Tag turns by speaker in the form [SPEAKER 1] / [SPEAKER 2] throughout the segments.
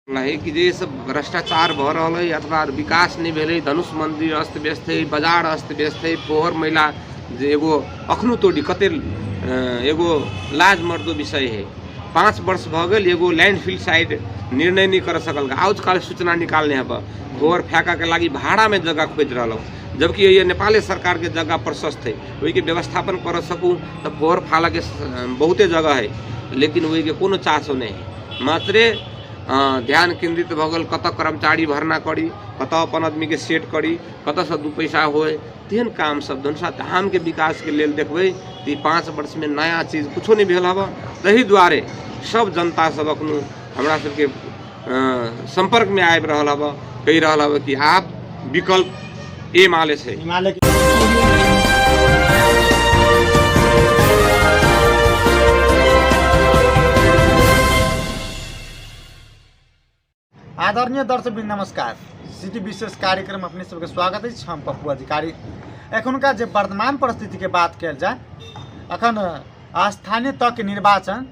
[SPEAKER 1] है कि जे सब भ्रष्टाचार भ रहल है अथवा विकास नहीं भेल है, धनुष मंदिर अस्त व्यस्त है, बाजार अस्त व्यस्त है, पोहर मैला जे एगो अखनो तोड़ी कते एगो लाज मर्दो विषय है। 5 वर्ष भ गए एगो लैंडफिल साइड निर्णय नहीं कर सकल, आज काल सूचना निकालने अब पोहर फेंका के लागी भाड़ा में जगह खोज रहा हो, जबकि ये नेपाली सरकार के जगह प्रशस्त है, वही के व्यवस्थापन कर सकूँ तो पोहर फाला के बहुते जगह है, लेकिन वही के कोनो चासो नहीं है। मात्रे ध्यान केंद्रित भगल कत कर्मचारी भरना करी, कत अपन आदमी के सेट करी, कत से 2 पैसा होए, तेहन काम सब धनुषा धाम के विकास के लेल देखबे तो 5 वर्ष में नया चीज कुछो नहीं भेल हब। तही द्वारे सब जनता सब अखनो हमरा सबके संपर्क में आबि रहल हब, कहि रहल हब कि आप विकल्प एमाले छै।
[SPEAKER 2] आदरणीय दर्शक नमस्कार, सिटी विशेष कार्यक्रम अपने सबके स्वागत है। हम पप्पू अधिकारी। एखुनका जे वर्तमान परिस्थिति के बात कल जाए, अखन स्थानीय तक के निर्वाचन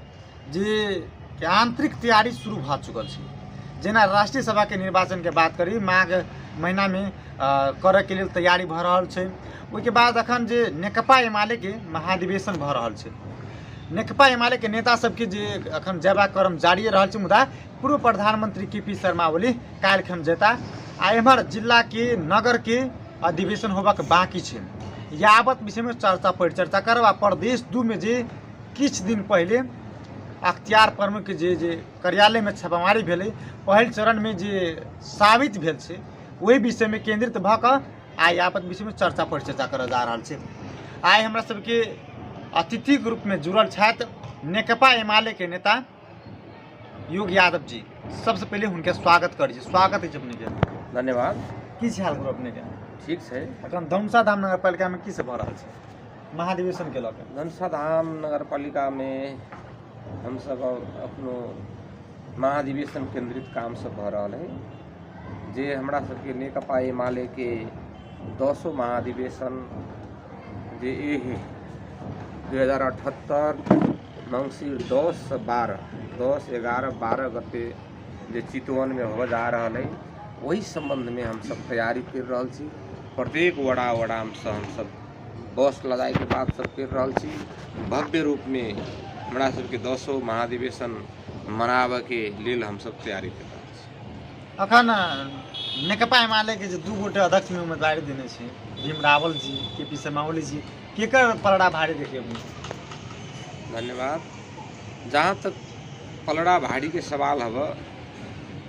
[SPEAKER 2] जे के आंतरिक तैयारी शुरू भ चुकल है। जेना राष्ट्रीय सभा के निर्वाचन के बात करी माघ महीना में करे के लिए तैयारी भ रहल छै। ओके बाद अखन जे नेकपा एमाले के महाधिवेशन भ रहल छै। नेकपा एमाले के नेता सबके जे अखन जयबा क्रम जारी रहल छै, मुदा पूर्व प्रधानमंत्री केपी शर्मा ओली काल्हिखन जेता आ एम्हर जिला के नगर के अधिवेशन होबाक बाकी छै। यावत विषय में चर्चा परिचर्चा करब आ प्रदेश 2 में जे किछ दिन पहले अख्तियार प्रमुख के जे कार्यालय में छापामारी भेलै, पहल चरण में जे साबित भेल छै, वही विषय में केंद्रित भ क आ यावत विषय में चर्चा परिचर्चा करल जा रहल छै। आइ हमरा सबके अतिथि के रूप में जुड़ल छथि नेकपा एमाले के नेता योग यादव जी। सबसे पहले उनके स्वागत करिए। स्वागत है अपने के।
[SPEAKER 1] धन्यवाद।
[SPEAKER 2] की हाल करो अपने के?
[SPEAKER 1] ठीक है।
[SPEAKER 2] अखन धनुषा धाम नगर पालिका में की सब भ रहल छै महाधिवेशन के लके?
[SPEAKER 1] धनुषा धाम नगर पालिका में हम सब अपनो महाधिवेशन केंद्रित काम सब भ रहल है। जे हमरा सबके नेकपा एमाले के 10 महाधिवेशन जे है 2078 मंगसिर 10/11/12 गते जे चितवन में हो जा रहा है, वही संबंध में हम सब तैयारी कर रहा छी। प्रत्येक वड़ा में हम सब बस लगाए के बात सब कर रहा छी। भव्य रूप में हमरा सबके 10 महाधिवेशन मनाबे के लेल हम सब तैयारी कर रहा छी।
[SPEAKER 2] अखन नेकपा एमाले के जे 2 गोटे अध्यक्ष में उम्मीदवारी देने छै, भीम रावल जी, केपी शर्मा ओली जी, केकर पलड़ा भारी देखे?
[SPEAKER 1] धन्यवाद। जहाँ तक पलड़ा भाड़ी के सवाल हब,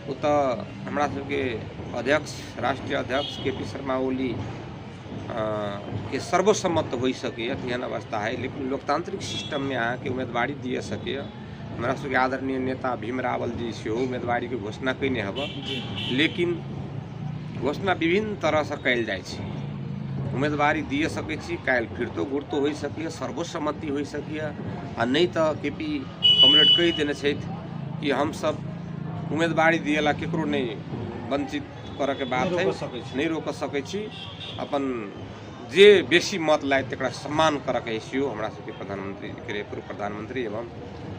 [SPEAKER 1] वो तो हमरा सबके अध्यक्ष राष्ट्रीय अध्यक्ष केपी शर्मा ओली के सर्वसम्मत हो सके एहन अवस्था है, लेकिन लोकतांत्रिक सिस्टम में अहाँ के उम्मीदवारी दिए सके। हमरा सबके आदरणीय नेता भीम रावल जी से उम्मीदवारी के घोषणा कैने हब, लेकिन घोषणा विभिन्न तरह से कैल जाए छै। उम्मीदवारी दिए सके छी, काल्हि फिर तो गुर्तो हो सके, सर्वसम्मति हो सके, आ नहीं तो केपी कॉमरेड कहि देने छै कि हम सब उम्मीदवारी दिएला केकरो नहीं वंचित करे के बात है, नहीं रोक सके छी। अपन जे बेसी मत लाए तकरा सम्मान करे के हैसियो हमरा सबके प्रधानमंत्री के पूर्व प्रधानमंत्री एवं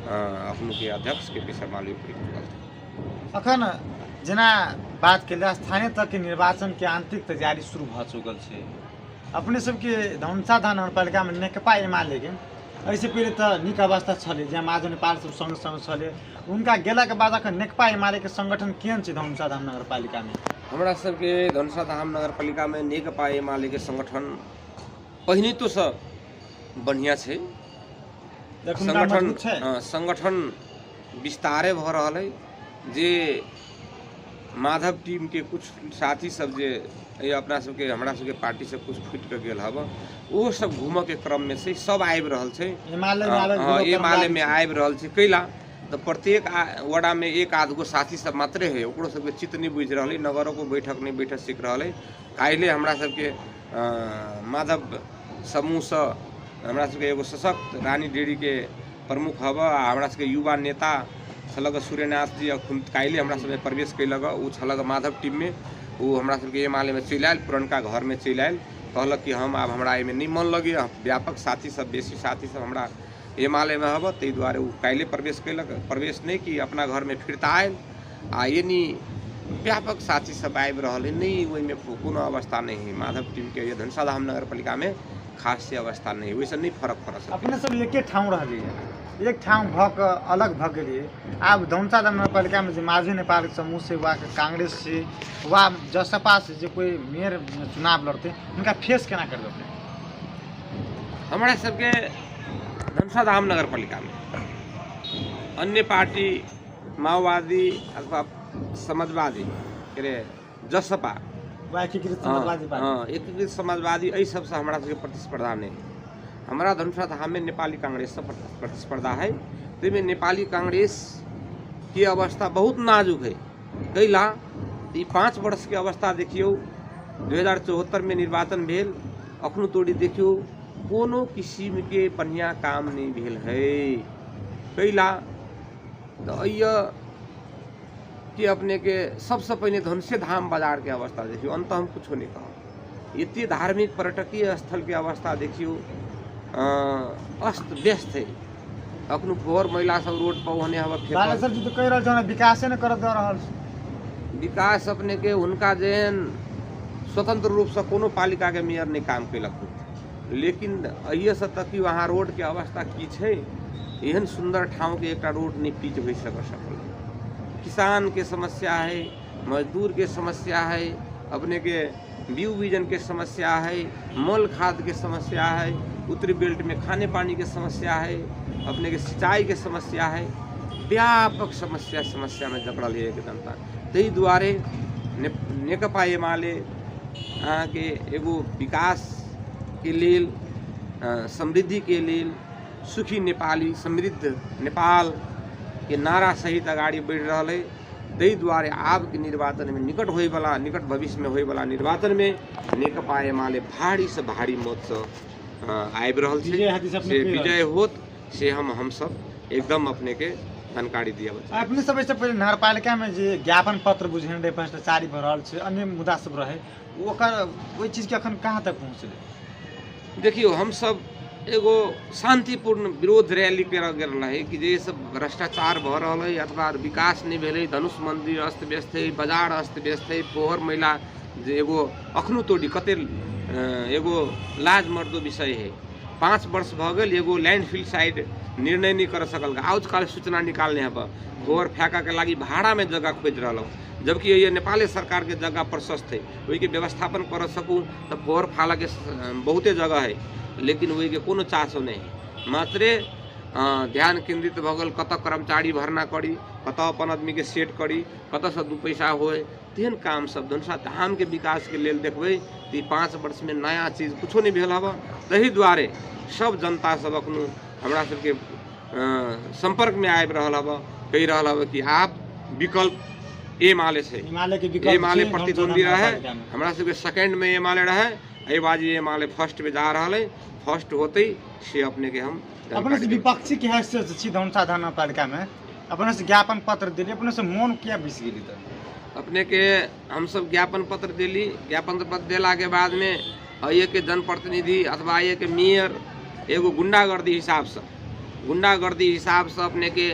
[SPEAKER 1] अपनो के अध्यक्ष केपी शर्मा ओली उपयुक्त।
[SPEAKER 2] अखन जेना बात के स्थानीय तक के निर्वाचन के आंतरिक तैयारी शुरू भ चुकल छै। अपने सबके धनुषा धाम नगरपालिका में नेकपा एमाले के ऐसे पहले तो निक अवस्था छले, जहाँ माधव नेपाल सब संग संग छले, उनका गेला के बाद अखन नेकपा एमाले के संगठन केहन छै धनुषा धाम नगरपालिका में? हमरा
[SPEAKER 1] सबके धनुषा धाम नगरपालिका में नेकपा एमाले के संगठन पहिने तो सब बढ़िया छै। संगठन विस्तारे भ रहल है। जे माधव टीम के कुछ साथी सब जे अपना सबके हमरा सबके पार्टी से कुछ फुट के गेल हब, वो सब घूम के क्रम में से सब आबि रहल छै। एमाले में आबि रहल छै। कैला तो प्रत्येक वड़ा में 1-8 गो साथी सब मात्रे है, ओकरो सबके चित्त नहीं बुझ रहा है, नगरों को बैठक नहीं बैठक सीख रहा है। काल्हि हमरा सबके माधव समूह से हमरा सबके एगो सशक्त रानी डेरी के प्रमुख हब, हमरा सबके युवा नेता छलग सूर्यनाथ जी, काल्हि हमरा सब प्रवेश कैलग। उ छलग माधव टीम में, वो हमरा सबके एमाले में चलि आयल, पुरनका घर में चलि आयल, कहलक कि हम आब हमरा एहिमे नहीं मन लगे, व्यापक साथी सब बेसी साथी सब हमरा एमाले में हब, ताहि दुआरे वो काल्हि प्रवेश कैलक। प्रवेश नहीं कि अपना घर में फिरता आयल आ यानी व्यापक साथी सब आबि रहल है, नहीं ओहिमे कोनो अवस्था नहीं है। माधव टीम के धनुषा धाम नगर पालिका में खास से अवस्था नहीं है, वैसे नहीं फर्क पड़ सकता।
[SPEAKER 2] अपने सब एके ठाउँ रहलिए, एक ठाउँ भऽ कऽ अलग भऽ गेलिए। आब धनुषा धाम नगर पालिका में जे माझी नेपाल समूह से वा कांग्रेस से वा जसपा से जे कोई मेयर चुनाव लड़ते उनका फेस केना कर दो?
[SPEAKER 1] हमारे सबके धनुषा धाम नगर पालिका में अन्य पार्टी माओवादी अथवा समाजवादी के रे जसपा
[SPEAKER 2] वा एकीकृत समाजवादी पार्टी,
[SPEAKER 1] एकीकृत समाजवादी एहि सबसे हमरा सबके प्रतिस्पर्धा नहीं। हमारा धनुषा धाम में नेपाली कांग्रेस से प्रतिस्पर्धा है। तो में नेपाली कांग्रेस की अवस्था बहुत नाजुक है। कैला 5 वर्ष के अवस्था देखियो, 2074 में निर्वाचन भेल, अखनो तोड़ी देखियो कोनो किस्म के बढ़िया काम नहीं भेल है। कैला तो कि अपने के सबसे पहले धनुषे धाम बाजार के अवस्था देखियो, अंत हम कुछ नहीं कहो। इतनी धार्मिक पर्यटकीय स्थल के अवस्था देखियो, अस्त व्यस्त है। अखनो फोर महिला सब रोड पर होने हवा
[SPEAKER 2] बालेश्वर जी तो कह रहल छन विकास न कर दे रहल छै।
[SPEAKER 1] विकास अपने के उनका जेहन स्वतंत्र रूप से कोनो पालिका के मेयर नहीं काम केलक, लेकिन अहिए से तक कि वहाँ रोड के अवस्था की छै। एहन सुंदर ठाव के एक रोड नहीं पिच हो सकल। किसान के समस्या है, मजदूर के समस्या है, अपने के बीउ बीजन के समस्या है, मल खाद के समस्या है, उत्तरी बेल्ट में खाने पानी के समस्या है, अपने के सिंचाई के समस्या है। व्यापक समस्या में जकड़ल है एक जनता। तही दुआरे नेकपा एमाले अहाँ के एगो विकास के लेल, समृद्धि के लेल, सुखी नेपाली समृद्ध नेपाल के नारा सहित अगाडि बढ़ि रहल है। ताहि दुआरे आब के निर्वाचन में निकट भविष्य में होय वाला निर्वाचन में नेकपा एमाले भारी से भारी मत से आबि रहल छै। से विजय होत से हम सब एकदम अपने के जानकारी दिया।
[SPEAKER 2] अपने सब से पहले नगरपालिका में जे ज्ञापन पत्र बुझेने रहे, भ्रष्टाचारी भऽ रहल छै, अन्य मुद्दा सब रहे, ओकर ओहि चीज के अखन कहाँ तक पहुँचले?
[SPEAKER 1] देखियो हम सब एगो शांतिपूर्ण विरोध रैली कर गेल है कि जे सब भ्रष्टाचार भऽ रहल है अथवा विकास नहीं भेल है, धनुष मंदिर अस्त व्यस्त है, बाजार अस्त व्यस्त है, पोहर महिला जे एगो अखनो तोड़ी कते एगो लाज मर्दो विषय है। 5 वर्ष भऽ गेल एगो लैंडफिल साइड निर्णय नहीं कर सकल। आज काल सूचना निकालने हैं गोबर फेंका के लागी भाड़ा में जगह खोज रहा, जबकि ये नेपाली सरकार के जगह प्रशस्त है, वही के व्यवस्थापन कर सकूँ तो फोहर फाला के बहुते जगह है, लेकिन वही के कोनो चासो नहीं। मात्रे ध्यान केंद्रित भऽ गेल कतऽ कर्मचारी भरना करी, कतऽ अपन आदमी के सेट करी, कतऽ से 2 पैसा होए, तेहन काम सब धनुषा धाम के विकास के लेल देखबै कि 5 वर्ष में नया चीज कुछो नहीं भेल हवा। तही दुआरे सब जनता सब अखनो हमरा सबके संपर्क में आबि रहल हवा, कहि रहल हवा कि आप विकल्प एमाले से, एमाले प्रतिद्वंदी रहे, हमरा सबके सेकंड में एमाले रहे, एहि बाजी एमाले फर्स्ट में जा रहा है। फर्स्ट होते से अपने के हम
[SPEAKER 2] अपने से विपक्षी के हैसियत से धनुषा धाम नगरपालिका में अपने से ज्ञापन पत्र दिली, अपने से मौन किया बिस गेली? तो
[SPEAKER 1] अपने के हम सब ज्ञापन पत्र दिली। ज्ञापन पत्र देला के बाद में आइए के जनप्रतिनिधि अथवा आइए के मेयर एगो गुंडागर्दी हिसाब से अपने के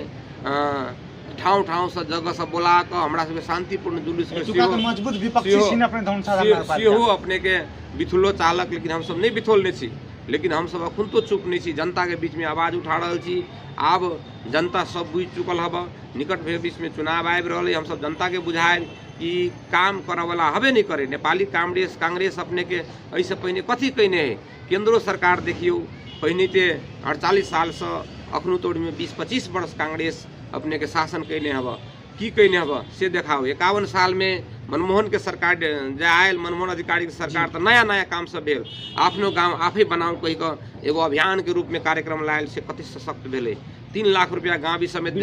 [SPEAKER 1] ठाव से जगह से बोला कर हमरा सबके शांतिपूर्ण जुलूस के
[SPEAKER 2] मजबूत विपक्षी छीन अपने धनुषा धाम
[SPEAKER 1] सेहो अपने के बिथुलो चालक, लेकिन हम सब नहीं बिथोलने छी। लेकिन हम सब अखन तो चुप नहीं छी, जनता के बीच में आवाज उठा रहा छी। आब जनता सब बुझ चुकल हब, निकट भविष्य में चुनाव आबि रहल है, हम सब जनता के बुझाए कि काम करे वाला हबे नहीं करे। नेपाली कांग्रेस अपने के ऐसे पहले कथी कहने है, केंद्रो सरकार देखियो पहले ते 48 साल से अखनो तोड़ में 20-25 वर्ष कांग्रेस अपने के शासन कहने हब, की कहने हब से देखाओ। 51 साल में मनमोहन के सरकार जे आयल, मनमोहन अधिकारी के सरकार तो नया नया काम सब भेल, अपनो गाँव आपे बनाऊ कही के एगो अभियान के रूप में कार्यक्रम लायल से कति सशक्त भेले। 3 लाख रुपया गाँव समेत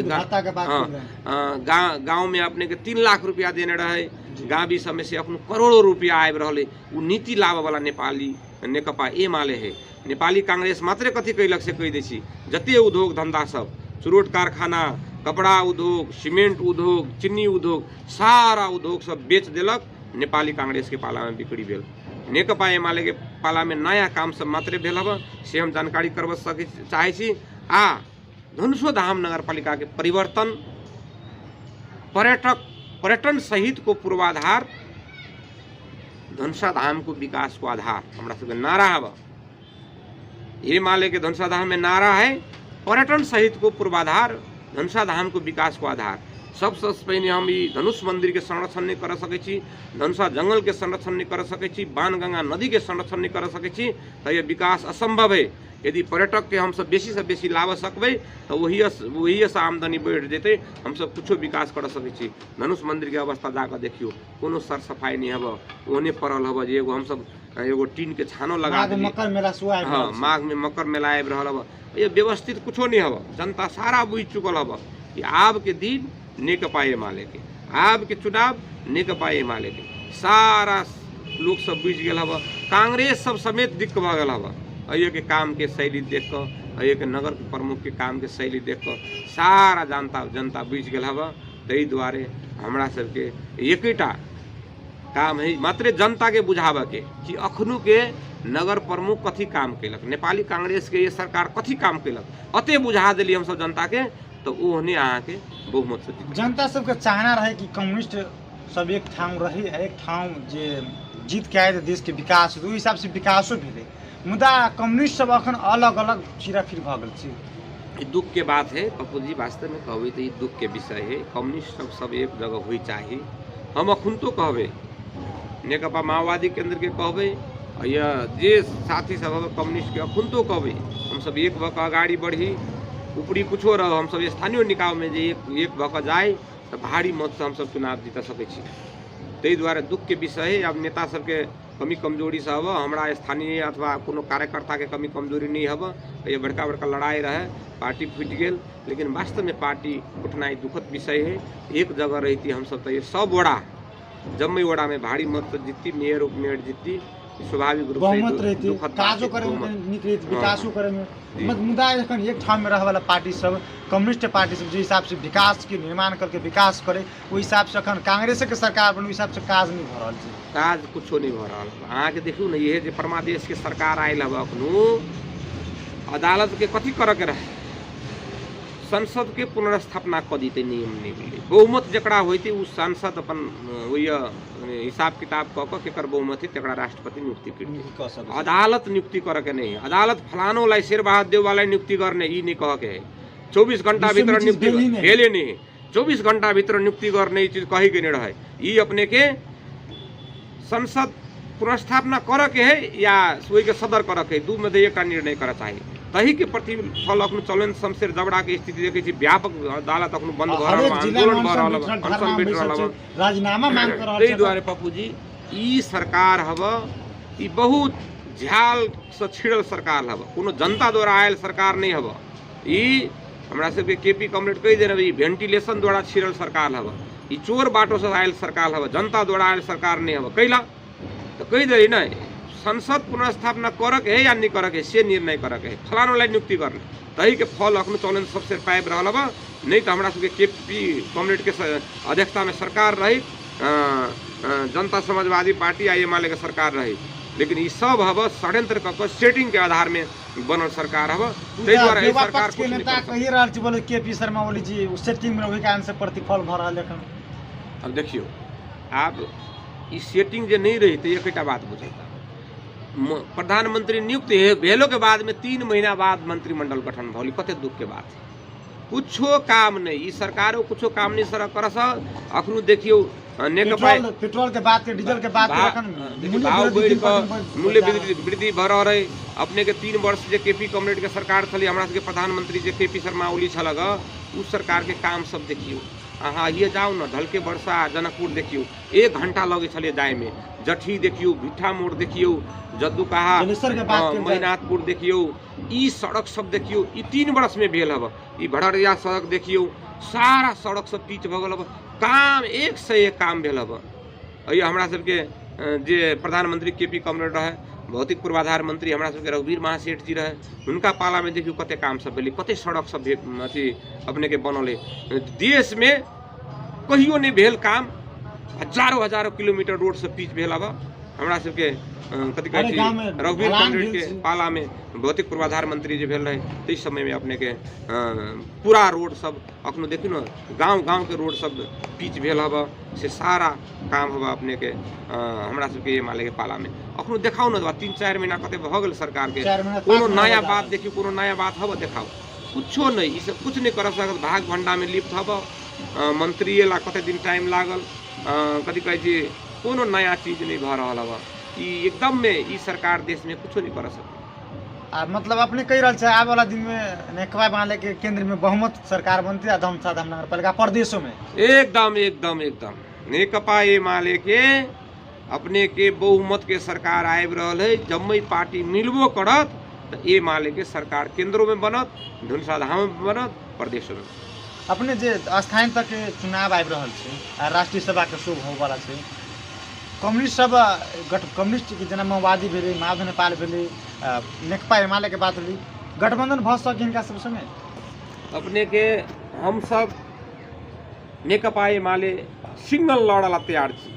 [SPEAKER 1] गाँव में अपने के 3 लाख रुपया देने रहे, गाँव समय से अपनो करोड़ों रुपया आबि रहे। उ नीति लाभ वाला नेपाली नेकपा एमाले है। नेपाली कांग्रेस मात्रे कथी कैलक से कहि दै छी, जते उद्योग धंधा सब, चुरोट कारखाना, कपड़ा उद्योग, सीमेंट उद्योग, चीनी उद्योग, सारा उद्योग सब बेच देलक। नेपाली कांग्रेस के पाला में बिक्री भेल। नेकपा एमाले के पाला में नया काम सब मात्रे भेल हब से हम जानकारी करब चाहे छी। आ धनुषा धाम नगर पालिका के परिवर्तन पर्यटक पर्यटन सहित को पूर्वाधार, धनुषा धाम को विकास को आधार हमरा सबके नारा हवा। हिमालय के धनुषा धाम में नारा है पर्यटन सहित को पूर्वाधार, धनुषा धाम को विकास को आधार। सबसे पहले हम ई धनुष मंदिर के संरक्षण नहीं कर सकै छी, धनुषा जंगल के संरक्षण नहीं कर सकै छी, बाणगंगा नदी के संरक्षण नहीं कर सकै छी, तो ये विकास असंभव है। यदि पर्यटक के हम सब बेसी से बेसी लाभ सकबै तो वही से आमदनी बढ़ जेतै, हम सब कुछो विकास कर सकै छी। धनुष मंदिर के अवस्था जाकर देखियो, कोनो सर सफाई नहीं हब, ओने पड़ल हब जे एगो हम सब एगो टीन के छानो लगा देली।
[SPEAKER 2] मकर मेला सुआ
[SPEAKER 1] हाँ, माघ में मकर मेला आबि रहल हब, ये व्यवस्थित कुछो नहीं हब। जनता सारा बुझ चुकल हब कि आब के दिन नेकपा एमाले के, आब के चुनाव नेकपा एमाले के, सारा लोग सब बुझ गेल हब। कांग्रेस सब समेत दिक्क भ गेल हब। अयो के काम के शैली देख कर, अयो के नगर प्रमुख के काम के शैली देख कर सारा जनता बुझ गेल हब। ताहि दुआरे हमरा सबके एकटा काम है मात्र जनता के बुझावे के कि अखनू के नगर प्रमुख कथी काम केलक, नेपाली कांग्रेस के ये सरकार कथी काम केलक, अते बुझा देली हम सब जनता के, तो ओहने अहाँ के बहुमत से जीत।
[SPEAKER 2] जनता सबके चाहना रहे कि कम्युनिस्ट सब एक ठाम रही, एक ठाम जे जीत के आए देश के विकास, ओहि हिसाब से विकासो भेले। मुदा कम्युनिस्ट सब अखन अलग अलग चिराफिर भ गेल छै।
[SPEAKER 1] दुख के बात है पप्पू जी, वास्तव में कहबै तो ये दुख के विषय है। कम्युनिस्ट सब एक जगह हुई चाहिए। हम अखुन तो कहबै नेकपा माओवादी केंद्र के कहबै या जे साथी सब कम्युनिस्ट के अखुन तो कहबै हम सब एक भऽ कऽ आगाड़ी बढ़ी। ऊपरी कुछो रह, हम सब स्थानीय निकाय में जे एक भऽ कऽ जाए तो भारी मत से हम सब चुनाव जीत सकै छी। ताहि दुआरे दुख के विषय है। अब नेता सबके कमी कमजोरी से हब, हमरा स्थानीय अथवा कोनो कार्यकर्ता के कमी कमजोरी नहीं हब। ये बड़का बड़का लड़ाई रहे, पार्टी फूट गेल, लेकिन वास्तव में पार्टी उठनाई दुखद विषय है। एक जगह रहती हम सब तो ये सब वड़ा जम्मू वड़ा में भारी मत से जीती, मेयर उपमेयर जीती, स्वाभाविक रूप
[SPEAKER 2] बहुमत रहती, काजो करे में नीक रहती, विकासो करे में। मुदा एखन एक ठाम में रहे वाला पार्टी सब, कम्युनिस्ट पार्टी सब, जो हिसाब से विकास के निर्माण करके विकास करे, ओहि हिसाब से अखन कांग्रेस के सरकार बन, ओहि हिसाब से काज नहीं भ रहल छै।
[SPEAKER 1] काज कुछो नहीं भ रहल। अहाँ के देखू न, ये जे परमादेश के सरकार आयल हब अखनू, अदालत के कथी करे के रहे, संसद के पुनर्स्थापना क दीते, नियम नहीं मिले। बहुमत जकरा होती उ सांसद अपन हिसाब किताब कऽ के केकर बहुमत है तकरा राष्ट्रपति नियुक्ति करते। अदालत नियुक्ति करे के नहीं, अदालत फलानो लाई शेर बहादुर देव वाला नियुक्ति करने ई नहीं कह के है। 24 घंटा भीतर नियुक्ति भेले नहीं, 24 घंटा भीतर नियुक्ति करने ई चीज कही के नहीं रहे। ई अपने के संसद पुनर्स्थापना करे के है या सोई के सदर करे के, दू में एक निर्णय करे चाहिए। तही के प्रतिफल अखन चलन शमशेर जबड़ा के स्थिति देखे छी, व्यापक अदालत अखन बंद भ रहल, आंदोलन भ रहल, अनशन बैठ रहल,
[SPEAKER 2] राजीनामा मांग कर रहल।
[SPEAKER 1] ताहि दुआरे पप्पू जी ई सरकार हब, ई बहुत झाल से छिड़ल सरकार हब, कोनो जनता द्वारा आयल सरकार नहीं हब। ई हमरा सबके केपी कॉमरेड कहि देने ई वेंटिलेशन द्वारा छिड़ल सरकार हब, ई चोर बाटो से आयल सरकार हब, जनता द्वारा आयल सरकार नहीं हब। कैला तो कहि दे ना, संसद पुनर्स्थापना करक है या नहीं करक है से निर्णय करक है, फलानो लाई नियुक्ति करने। तही के फल अखन चलन सबसे पाइब रहल बा। नहीं तो हमरा सबके केपी कॉमरेड के अध्यक्षता में सरकार रही, जनता समाजवादी पार्टी आ एमाले के सरकार रही, लेकिन ई सब हब षड्यंत्र क सेटिंग के आधार में बनल सरकार हब। ताहि द्वारे ई सरकार
[SPEAKER 2] के नेता कहि रहल छी, बोले केपी शर्मा ओली जी सेटिंग में ओहि कारण से प्रतिफल भ रहल एखन।
[SPEAKER 1] अब देखियो, आप ई सेटिंग जे नहीं रही तो एकटा बात बुझेता, प्रधानमंत्री नियुक्त भेलो के बाद में 3 महीना बाद मंत्रिमंडल गठन भली, कते दुख के बात है। कुछो काम नहीं, ई सरकारो कुछो काम नहीं सर करस। अखनू देखियो नेकपा
[SPEAKER 2] पेट्रोल के बात के, डीजल के बात के, अखन
[SPEAKER 1] भाव बढ़ के मूल्य वृद्धि भ रह रहे। अपने के 3 वर्ष जे केपी कॉमरेड के सरकार छली, हमरा सबके प्रधानमंत्री जे केपी शर्मा ओली छलग, उस सरकार के काम सब देखियो। अहाँ ये जाओ न, ढलके वर्षा जनकपुर देखियो, 1 घंटा लगे छलिए जाए में। जठी देखियो, भिट्ठा मोड़ देखियो, जद्दू कहा मैनाथपुर देखियो, ई सड़क सब देखियो, ई 3 वर्ष में भेल हब। ई भड़रिया सड़क देखियो, सारा सड़क सब पीच भ गेल हब, काम एक से एक काम भेल हब। अइयो हमरा सबके जे प्रधानमंत्री केपी कॉमरेड रहे, भौतिक पूर्वाधार मंत्री हमरा सबके रघुवीर महासेठ जी रहे, हुनका पाला में देखियो कते काम सब भेलै, कते सड़क सब अथी अपने के बनल है। देश में कहियो नहीं भेल काम, हजारों किलोमीटर रोड से पीच भेल हब। हमरा सबके कथी कहै
[SPEAKER 2] अरे
[SPEAKER 1] छी
[SPEAKER 2] गाँव में
[SPEAKER 1] रघुवीर
[SPEAKER 2] ढलान
[SPEAKER 1] कमरेड के
[SPEAKER 2] भेल छै।
[SPEAKER 1] पाला में भौतिक पूर्वाधार मंत्री जे भेल रहे ताहि समय में अपने के पूरा रोड सब अखनो देखियो न गाँव गाँव के रोड सब पिच भेल हब से सारा काम हब अपने के हमरा सबके ये माले के पाला में अखनो देखाओ न 3-4 महीना कते भ गेल सरकार के
[SPEAKER 2] 4 महीना
[SPEAKER 1] कोनो
[SPEAKER 2] 5 महीना
[SPEAKER 1] नया
[SPEAKER 2] हो
[SPEAKER 1] बात
[SPEAKER 2] जाए।
[SPEAKER 1] देखियो कोनो नया बात हब देखाओ कुछो नहीं ई सब कुछ नहीं कर सकत भाग भंडा में लिप्त हब मंत्री ला कते दिन टाइम लागल कथी कहै छी कोनो नया चीज नहीं भ रहल हब ई एकदम में ई सरकार देश में कुछो नहीं कर सकत
[SPEAKER 2] आ मतलब अपने कही रहल छै आवे वाला दिन में नेकपा माले के केंद्र में बहुमत सरकार बनती है धमसा नगर पालिका प्रदेशों में
[SPEAKER 1] एकदम एकदम एकदम नेकपा ये माले के अपने के बहुमत के सरकार आबि रहल है जम्मई पार्टी मिलबो करत तो ये माले के सरकार केंद्रों में बनत धनुषाधाम में बनत प्रदेशों में
[SPEAKER 2] अपने जे स्थानीय तक के चुनाव आबि रहल छै आ राष्ट्रीय सभा के शुभ होय वाला छै कम्युनिस्ट सब कम्युनिस्ट के जेना माओवादी भेलै माधव नेपाल भेलै नेकपा एमाले के बात भेलै गठबंधन भऽ सकै हिनका सब संगे
[SPEAKER 1] अपने के हम सब नेकपा ये माले सिंगल लड़ला तैयार छी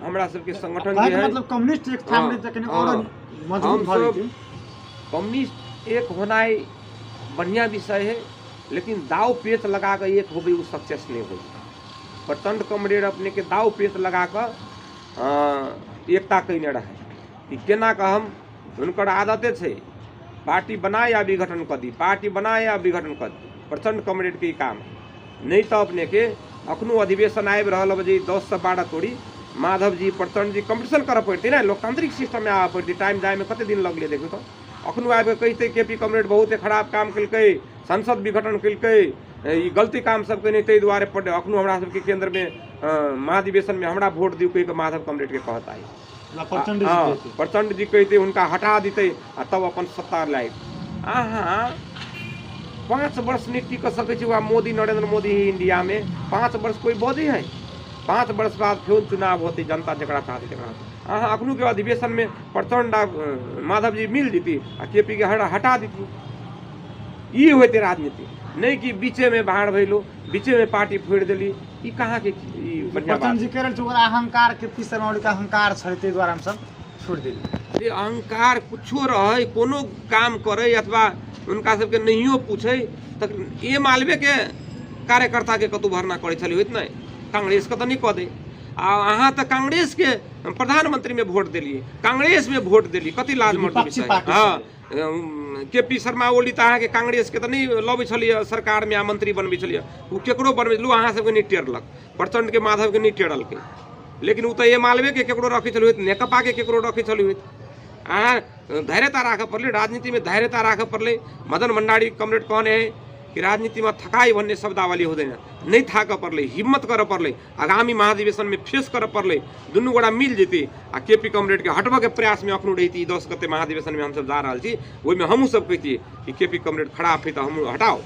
[SPEAKER 1] हमरा सबके संगठन जे है
[SPEAKER 2] मतलब कम्युनिस्ट एक ठाम
[SPEAKER 1] हाँ,
[SPEAKER 2] तक ने
[SPEAKER 1] हाँ,
[SPEAKER 2] और मजबूत भऽ
[SPEAKER 1] हम
[SPEAKER 2] जेतै
[SPEAKER 1] कम्युनिस्ट एक होनाई बढ़िया विषय है लेकिन दाव पेच लगा कर एक होबे वो सक्सेस नहीं हो प्रचंड कमरेड अपने के दाव पेच लगा कर एकता कईने रहे कि केना का हम हुनकर आदते छै पार्टी बनाए या विघटन कर दी पार्टी बनाए या विघटन कर दी प्रचंड कमरेड के ई काम नहीं तो अपने के अखनो अधिवेशन आबि रहल अब जे 10 से 12 तोड़ी माधव जी प्रचंड जी कंपटीशन करऽ पड़ते ना लोकतांत्रिक सिस्टम में आबऽ पड़ते टाइम जाए में कते दिन लगले देखियो तो अखनो आबि के कहते केपी कमरेड बहुत खराब काम केलकै संसद विघटन केलकै ई गलती काम सब के नहीं ताहि दुआरे पड़े अखनो हमरा सबके केंद्र में महाधिवेशन में हमरा वोट दियो कहि के माधव कमरेड के कहता है प्रचंड जी कहते उनका हटा देते तब अपन सत्ता लाए अहाँ 5 वर्ष नहीं टिक सकै छी मोदी नरेंद्र मोदी ही इंडिया में 5 वर्ष कोई बोधी है 5 वर्ष बाद फिर चुनाव होते जनता जकरा चाहते अहाँ अखनू के अधिवेशन में प्रचंड माधव जी मिल जेती आ केपी के हटा देती ई होते राजनीति नहीं कि बीचे में बाहर भइलो बीचे में पार्टी फोड़ देली ई कहाँ के बढ़िया बात
[SPEAKER 2] जी कह रहल छै ओकरा अहंकार के पीछे मौलिक अहंकार छै ताहि दुआरे हम सब छोड़ देली
[SPEAKER 1] ये अहंकार कुछो रहे कोनो काम करे अथवा उनका सबके नहियो पूछे तक ये मालवे के कार्यकर्ता के कतौ भरना करे छली होइत नहीं कांग्रेस के तो नहीं कह दे अहाँ तो कांग्रेस के प्रधानमंत्री में वोट दिलिए कांग्रेस में वोट दिली कति लाज मर्द विषय हाँ केपी शर्मा ओली तो अहाँ के कांग्रेस के तो नहीं लबे छलिए सरकार में मंत्री बनबे छलिए वो केकरो बनबे अहाँ सबके नहीं टेरलक प्रचंड के माधव के नहीं टेरलकै लेकिन वो तो ये मालवे के केकरो रखी छलिए नेकपा के केकरो रखी छलिए अहाँ धैर्यता राख पड़े राजनीति में धैर्यता राख पड़े मदन भंडारी कमरेड कहने है कि राजनीति में थकाई भन्ने शब्दावली हुँदैन नहीं थाक पड़े हिम्मत कर पड़े आगामी महाधिवेशन में फेस कर पड़े दुनू गोटा मिल जेती आ केपी कमरेड के हटबे के प्रयास में अखनो रही 10 गते महाधिवेशन में हम सब जा रहा छी ओहिमे हमहूँ सब कहती कि केपी कमरेड खराब है तो हम हटाओ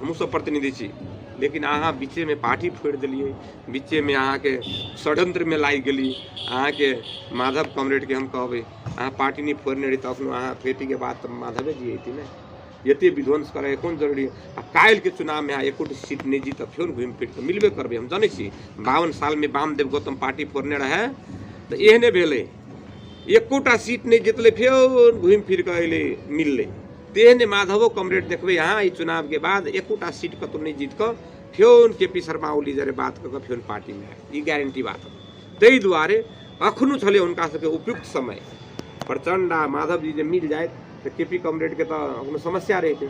[SPEAKER 1] हमहूँ सब प्रतिनिधि छी लेकिन अहाँ बीचे में पार्टी फोड़ दिलिए बीचे में अहाँ के षड्यंत्र में लागि गेली अहाँ के माधव कमरेड के हम कहबै अहाँ पार्टी नहीं फोड़ने रही तो अखनो अहाँ खेती के बाद माधवे जी अयती ना एते विध्वंस करे कौन जरूरी है काल्हि के चुनाव में एको सीट नहीं जीत फिर घूम फिर के मिलबे करबे हम जाने छी 52 साल में वामदेव गौतम पार्टी फोड़ने रहे तो एहने भेले एकोटा सीट नहीं जीतले फिर घूम फिर के अइले मिलले तेहने माधवो कमरेड देखबे यहाँ ई चुनाव के बाद एकोटा सीट कतौ नहीं जीत कर फिर केपी शर्मा ओली जरे बात कर फिर पार्टी में ई गारंटी बात ताहि दुआरे अखनो छले उनका सबके उपयुक्त समय प्रचंड आ माधव जी जे मिल जाए तो केपी कमरेड के तो अपनो समस्या रहते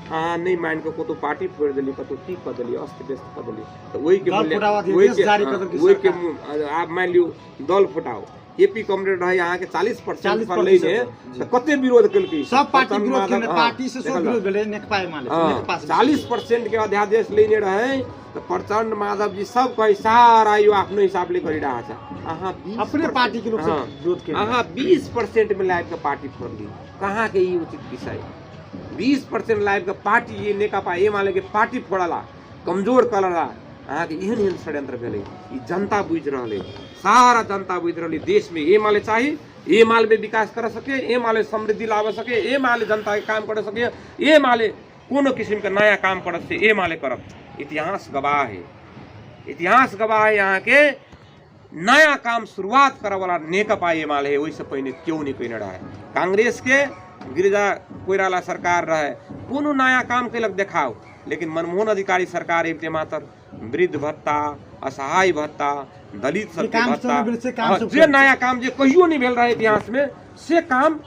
[SPEAKER 1] हाँ नहीं मान के कतौ पार्टी फोड़ दिली कतौ ठीक कर दिली अस्त व्यस्त कर दिली तो वही के आप मान लियो दल फुटाओ केपी कमरेड रहे यहाँ के 40% पर लेने तो कते विरोध केलकै
[SPEAKER 2] सब पार्टी विरोध केने पार्टी से सब विरोध भेलै नेकपा माले नेकपा
[SPEAKER 1] 40% के अध्यादेश लेने रहे तो प्रचंड माधव जी सब कहे सारा यो आफ्नो हिसाबले गरिरहा छ अहाँ
[SPEAKER 2] अपने पार्टी के लोग सब विरोध केने
[SPEAKER 1] अहाँ 20% में लाइव के पार्टी फोड़ली कहाँ के ई उचित विषय 20% लाइव के पार्टी ये नेकपा एमाले के पार्टी फोड़ला कमजोर करला अहाँ के एहन एहन षड्यंत्र भेलै ई जनता बुझि रहलै सारा जनता बुझि रहलै देश में एमाले चाहिए एमाले में विकास कर सके एमाले समृद्धि लाभ सके एमाले जनता के काम कर सके एमाले कोनो किस्म के नया काम करत से एमाले करत इतिहास गवाह है यहाँ के नया काम शुरुआत करे वाला नेकपा एमाले वैसे पहले क्यों नहीं कैले रहे। कांग्रेस के गिरिजा कोइराला सरकार रहे कोनो नया काम कैलक देखाओ, लेकिन मनमोहन अधिकारी सरकार एते मात्र वृद्ध भत्ता, असहाय भत्ता, दलित सबके भत्ता, जे नया काम जे कहियो नहीं भेल रहे इतिहास में से काम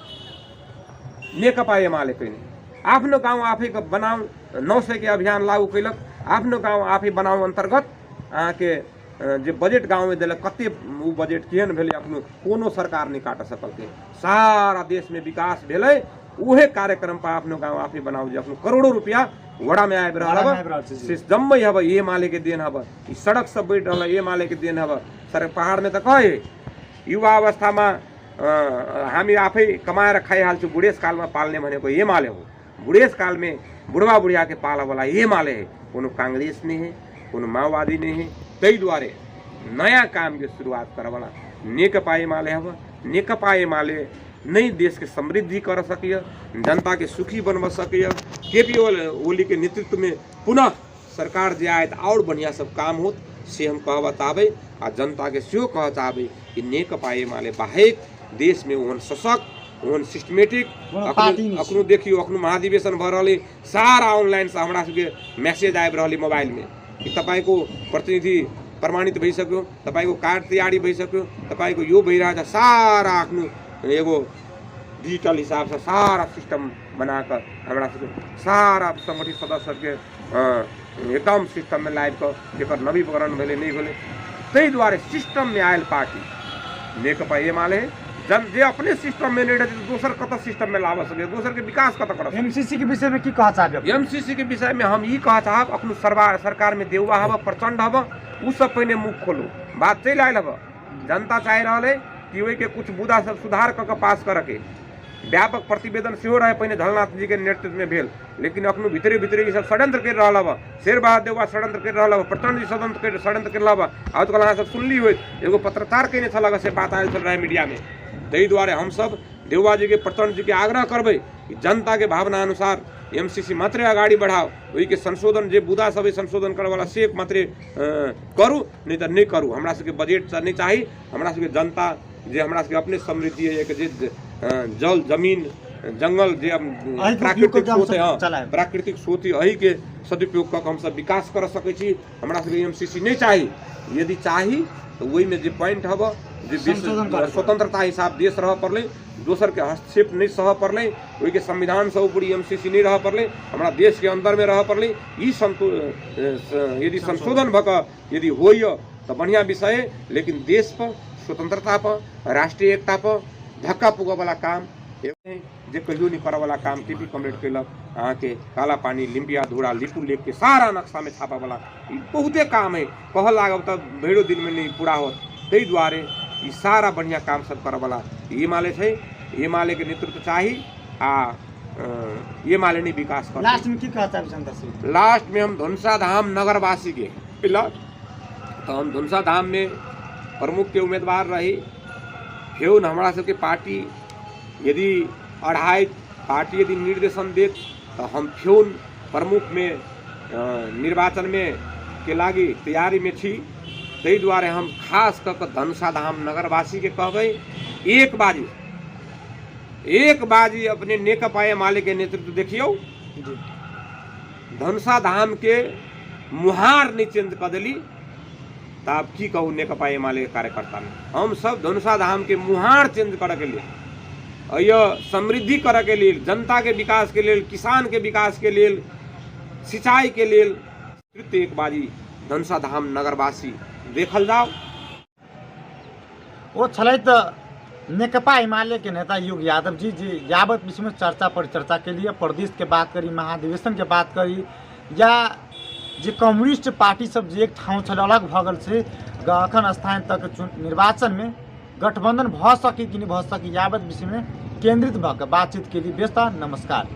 [SPEAKER 1] नेकपा एमाले कैले। आफ्नो गाउँ आफै बनाऊ 900 के अभियान लागू कैलक, आफ्नो गाउँ आफै बनाऊ अंतर्गत अहाँके जे बजेट गाँव में दिलक कते उ बजेट केहन भेलै अपनो कोनो सरकार नहीं काट सकलकै। सारा देश में विकास भेलै उहे कार्यक्रम पर आफ्नो गाँव आफै बनाऊ जे अपनो करोड़ों रुपया वड़ा में आबि रहल से जम्मै हब एमाले के देन हब। ई सड़क सब बैठ रहल एमाले के देन हब। सर पहाड़ में त कहे युवा अवस्था में हामी आफै कमाएर खाइहाल्छु, बुढेस काल में पाल्ने भनेको एमाले हो। बुढेस काल में बुढ़वा बुढ़िया के पाला वाला एमाले है, कोनो कांग्रेस नहीं है, कोनो माओवादी नहीं है। तई द्वारे नया काम के शुरुआत करे वाला नेकपा एमाले हब। नेकपा एमाले नई देश के समृद्धि कर सकिए, जनता के सुखी बनवा सकिए। केपी ओली के नेतृत्व में पुनः सरकार जे आए और बढ़िया सब काम होत से हम कह चाहबे आ जनता के सेहो कह चाहबे कि नेकपा एमाले बाहेक देश में ओहन सशक्त ओहन सिस्टमेटिक अखनो देखियो अखनो महाधिवेशन भ रहले सारा ऑनलाइन से हमरा सबके मैसेज आबि रहले मोबाइल में कि तपाईको प्रतिनिधि प्रमाणित भइसक्यो, तपाईको कार्ड तैयारी भइसक्यो, तपाईको यो भइरहेछ। सारा आफ्नो एगो डिजिटल हिसाब से सारा सिस्टम बनाकर हमरा सबके सारा संगठित सदस्य के एकदम सिस्टम में लाइव कर एकर नवीकरण भेले नहीं भेले। तै द्वारे सिस्टम में आयल पार्टी नेकपा एमाले जन जे अपने सिस्टम में नहीं रहते दोसर कत सिस्टम में लाभ सके, दोसर के विकास कत कर।
[SPEAKER 2] एमसीसी के विषय में की कह चाहबे?
[SPEAKER 1] एमसीसी के विषय में हम ई कह चाहब अखनो सरकार में देउवा हब प्रचंड हब उ सब पहले मुख खोलो, बात चल आयल हब। जनता चाह रहा है कि ओई के कुछ मुद्दा सब सुधार क पास कर के व्यापक प्रतिवेदन सेहो रहे पहले झलनाथ जी के नेतृत्व में भेल, लेकिन अखनो भीतरे भीतरे सब षड्यंत्र कर रहा हब। शेरबहादुर देउवा षड्यंत्र कर रहा हब, प्रचंड जी षड्यंत्र कर रहा हब। आज कल सब सुनली हो एगो पत्रकार कहने छल से बात आयल चल रहा है मीडिया में। तै द्वारे हम सब देउवा जी के प्रचंड जी के आग्रह करबे कि जनता के भावना अनुसार एमसीसी मात्रे अगाडि बढ़ाओ, ओई के संशोधन जे बुदा सब संशोधन करे वाला से मात्रे करू, नहीं तो नहीं करू। हमरा सबके बजेट नहीं चाहिए, हमरा सबके जनता जे हमरा सबके अपने समृद्धि है जे जल जमीन जंगल जे प्राकृतिक स्रोत है, प्राकृतिक स्रोत अही के सदुपयोग कऽ हम सब विकास कर सकै छी। हमरा सबके एमसीसी नहीं चाहिए। यदि चाही तो वही में जे पॉइंट हब जे स्वतंत्रता हिसाब देश रह पड़ले, दोसर के हस्तक्षेप नहीं सह पड़ले, वही के संविधान से ऊपरी एमसीसी नहीं रह पड़ले, हमारा देश के अंदर में रह पड़ले। ई यदि संशोधन भक यदि होय तो बढ़िया विषय है, लेकिन देश पर स्वतंत्रता पर राष्ट्रीय एकता पर धक्का पुगा वाला काम जे कहियो नहीं करे वाला काम टीपी कमरेड कैलक। अहाँ के काला पानी लिम्बिया धूरा लिपू लेक के सारा नक्शा में छापा वाला बहुते काम है, कह लागब तब भैरो दिन में नहीं पूरा होत। तै द्वारे ई सारा बढ़िया काम सब करे वाला एमाले है। एमाले के नेतृत्व चाहिए आ एमाले नहीं विकास कर।
[SPEAKER 2] लास्ट में की कहता है जनता से?
[SPEAKER 1] लास्ट में हम धनुषा धाम नगरवासी के तो हम धनुषा धाम में प्रमुख के उम्मीदवार रही फेउन हमारा सबके पार्टी यदि अढ़ाई पार्टी यदि निर्देशन देत तो हम फेउन प्रमुख में निर्वाचन में के लागी तैयारी में छी। तै द्वारे हम खास कर धनुषा धाम नगरवासी के कहबै एक बाजी अपने नेकपा एमाले के नेतृत्व देखियो। धनुषा धाम के मुहार नहीं चेंज कर दिली तो आप की कहू नेकपा एमाले के कार्यकर्ता में हम सब धनुषा धाम के मुहार चेंज करे के लिए यह समृद्धि करे के लिए, जनता के विकास के लिए, किसान के विकास के लिए, सिंचाई के लिए एक बाजी धनुषा धाम नगरवासी देखल जाओ।
[SPEAKER 2] वो छलै तो नेकपा एमाले के नेता युग यादव जी यावत विषय में चर्चा परिचर्चा के लिए प्रदेश के बात करी, महाधिवेशन के बात करी या जे कम्युनिस्ट पार्टी सब जे एक ठाउँ छल अलग भगल से अखन स्थानीय तक निर्वाचन में गठबंधन भ सकी कि नहीं भ सकी यावत विषय में केंद्रित भऽ बातचीत के लिए व्यस्त। नमस्कार।